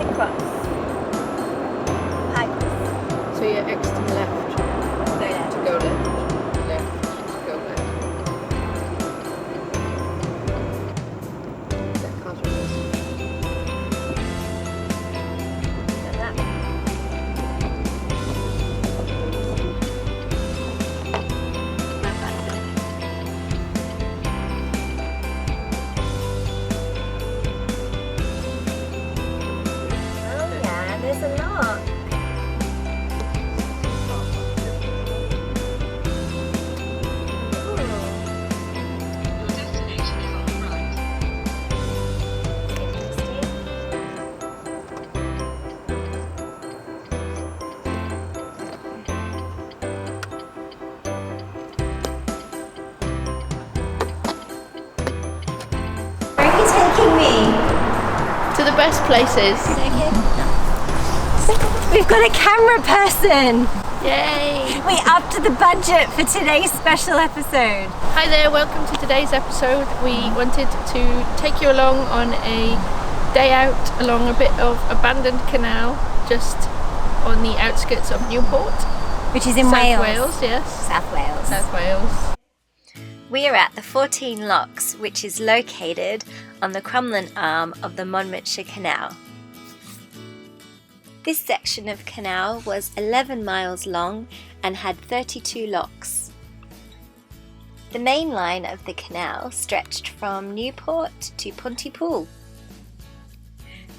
Across. High cross. So you're X to the left. Go left. To go left. Left to go left. That car's reversed. And that. Oh yeah, there's a lock. Your destination is on the right. Where are you taking me? To the best places. We've got a camera person. Yay! We upped the budget for today's special episode. Hi there, welcome to today's episode. We wanted to take you along on a day out along a bit of abandoned canal just on the outskirts of Newport. Which is in South Wales. Wales, yes. South Wales. South Wales. We are at the 14 Locks, which is located on the Crumlin arm of the Monmouthshire Canal. This section of canal was 11 miles long and had 32 locks. The main line of the canal stretched from Newport to Pontypool.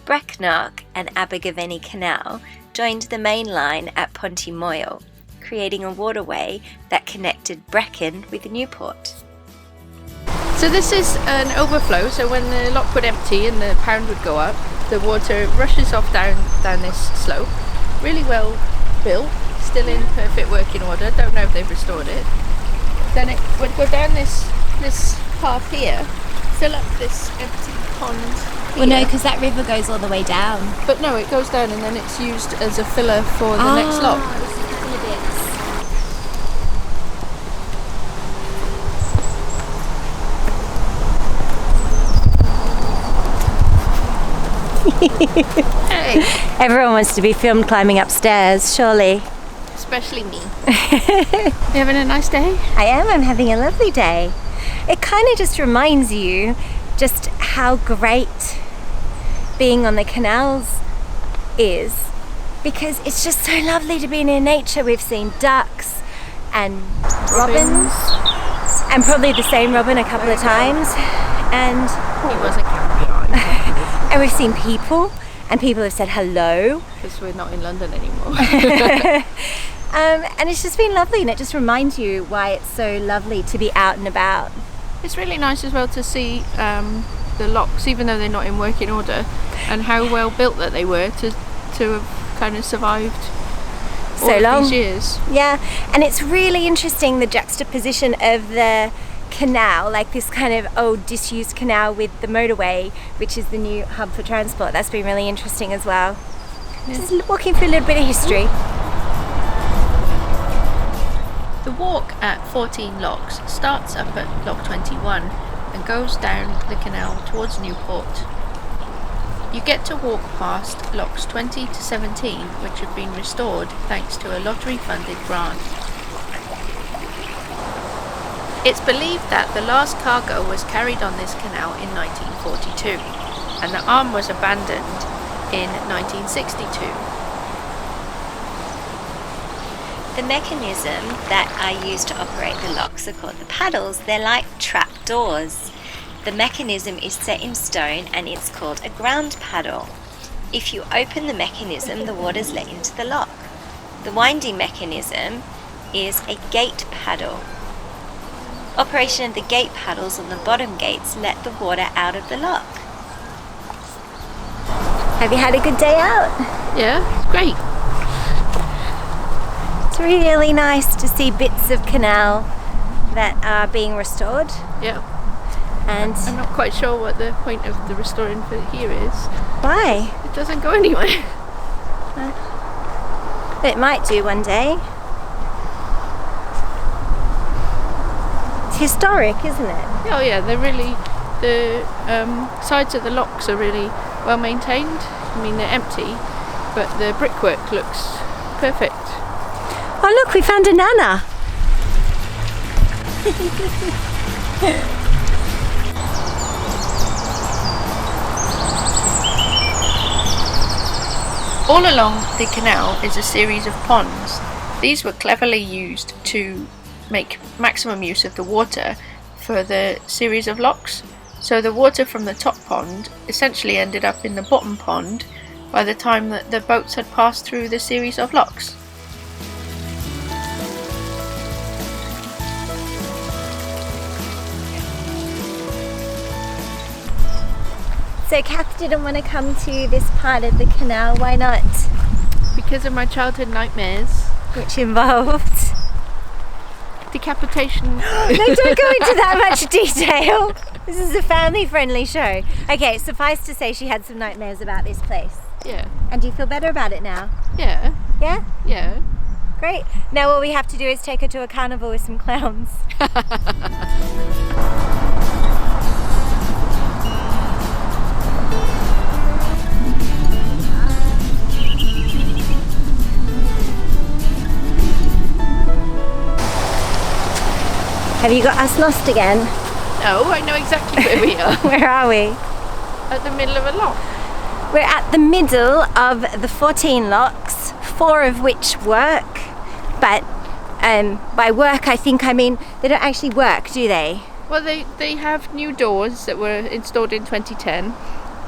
Brecknock and Abergavenny Canal joined the main line at Pontymoyle, creating a waterway that connected Brecon with Newport. So this is an overflow, so when the lock would empty and the pound would go up, the water rushes off down this slope. Really well built, still in perfect working order, don't know if they've restored it. Then it would go down this path here, fill up this empty pond here. Well, no, because that river goes all the way down. But no, it goes down and then it's used as a filler for the next lock. This is a couple of bits. Hey, Everyone wants to be filmed climbing upstairs, surely. especially me. You having a nice day? I am, I'm having a lovely day. It kind of just reminds you just how great being on the canals is, because it's just so lovely to be near nature. We've seen ducks and robins, and probably the same robin a couple of times, and He wasn't carrying on. and we've seen people, and people have said hello. Because we're not in London anymore. And it's just been lovely, and it just reminds you why it's so lovely to be out and about. It's really nice as well to see the locks, even though they're not in working order, and how well built that they were to have kind of survived all So of long. these years. Yeah, and it's really interesting, the juxtaposition of the canal, like this kind of old disused canal, with the motorway, which is the new hub for transport. That's been really interesting as well. Yeah. Just walking through a little bit of history. The walk at 14 Locks starts up at Lock 21 and goes down the canal towards Newport. You get to walk past Locks 20 to 17, which have been restored thanks to a lottery-funded grant. It's believed that the last cargo was carried on this canal in 1942, and the arm was abandoned in 1962. The mechanism that are used to operate the locks are called the paddles. They're like trap doors. The mechanism is set in stone and it's called a ground paddle. If you open the mechanism, the water's let into the lock. The winding mechanism is a gate paddle. Operation of the gate paddles on the bottom gates let the water out of the lock. Have you had a good day out? Yeah, it's great. It's really nice to see bits of canal that are being restored, Yeah. and I'm not quite sure what the point of the restoring for here is. why? It doesn't go anywhere. But it might do one day. It's historic, isn't it? Oh yeah, they're really, the sides of the locks are really well maintained. I mean, they're empty, but the brickwork looks perfect. Oh look, we found a nana. All along the canal is a series of ponds. These were cleverly used to make maximum use of the water for the series of locks. So the water from the top pond essentially ended up in the bottom pond by the time that the boats had passed through the series of locks. So Kath didn't want to come to this part of the canal. Why not? Because of my childhood nightmares. Which involved... decapitation. No, don't go into that much detail. This is a family-friendly show. Okay, suffice to say she had some nightmares about this place. Yeah. And do you feel better about it now? Yeah. Yeah? Yeah. Great. Now all we have to do is take her to a carnival with some clowns. Have you got us lost again? No, I know exactly where we are. Where are we? At the middle of a lock. We're at the middle of the 14 locks, 4 of which work. But by work I think I mean they don't actually work, do they? Well, they have new doors that were installed in 2010,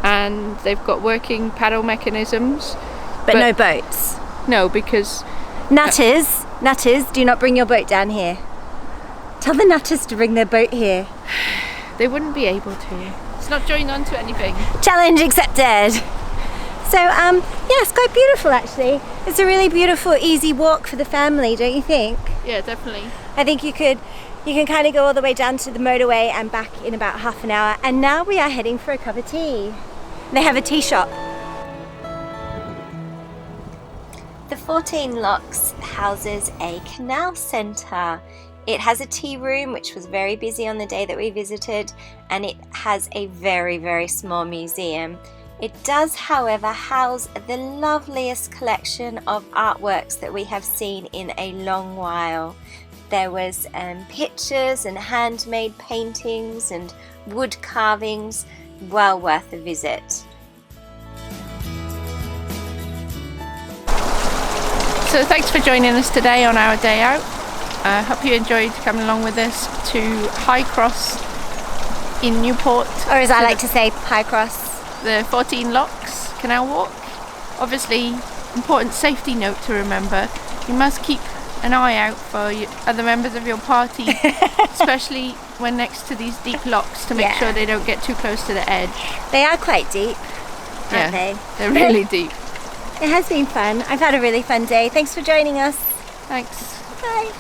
and they've got working paddle mechanisms. But no boats? No, because... Nutters, do not bring your boat down here. Tell the nutters to bring their boat here. They wouldn't be able to. It's not joined onto anything. Challenge accepted. So, yeah, it's quite beautiful actually. It's a really beautiful, easy walk for the family, don't you think? Yeah, definitely. I think you can kind of go all the way down to the motorway and back in about half an hour. And now we are heading for a cup of tea. They have a tea shop. The 14 Locks houses a canal centre. It has a tea room, which was very busy on the day that we visited, and it has a very, very small museum. It does, however, house the loveliest collection of artworks that we have seen in a long while. There was pictures and handmade paintings and wood carvings, well worth a visit. So thanks for joining us today on our day out. I hope you enjoyed coming along with us to High Cross in Newport. Or as I like to say, High Cross. The 14 Locks Canal Walk. Obviously, important safety note to remember. You must keep an eye out for other members of your party, especially when next to these deep locks, to make sure they don't get too close to the edge. They are quite deep, aren't they? They're really deep. It has been fun. I've had a really fun day. Thanks for joining us. Thanks. Bye.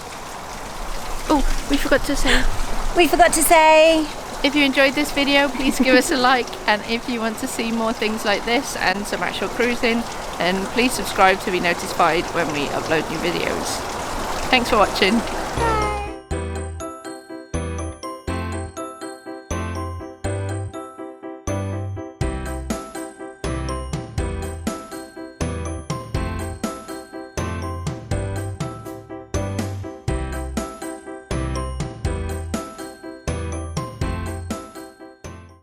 Oh, we forgot to say, if you enjoyed this video, please give us a like, and if you want to see more things like this and some actual cruising, then please subscribe to be notified when we upload new videos. Thanks for watching.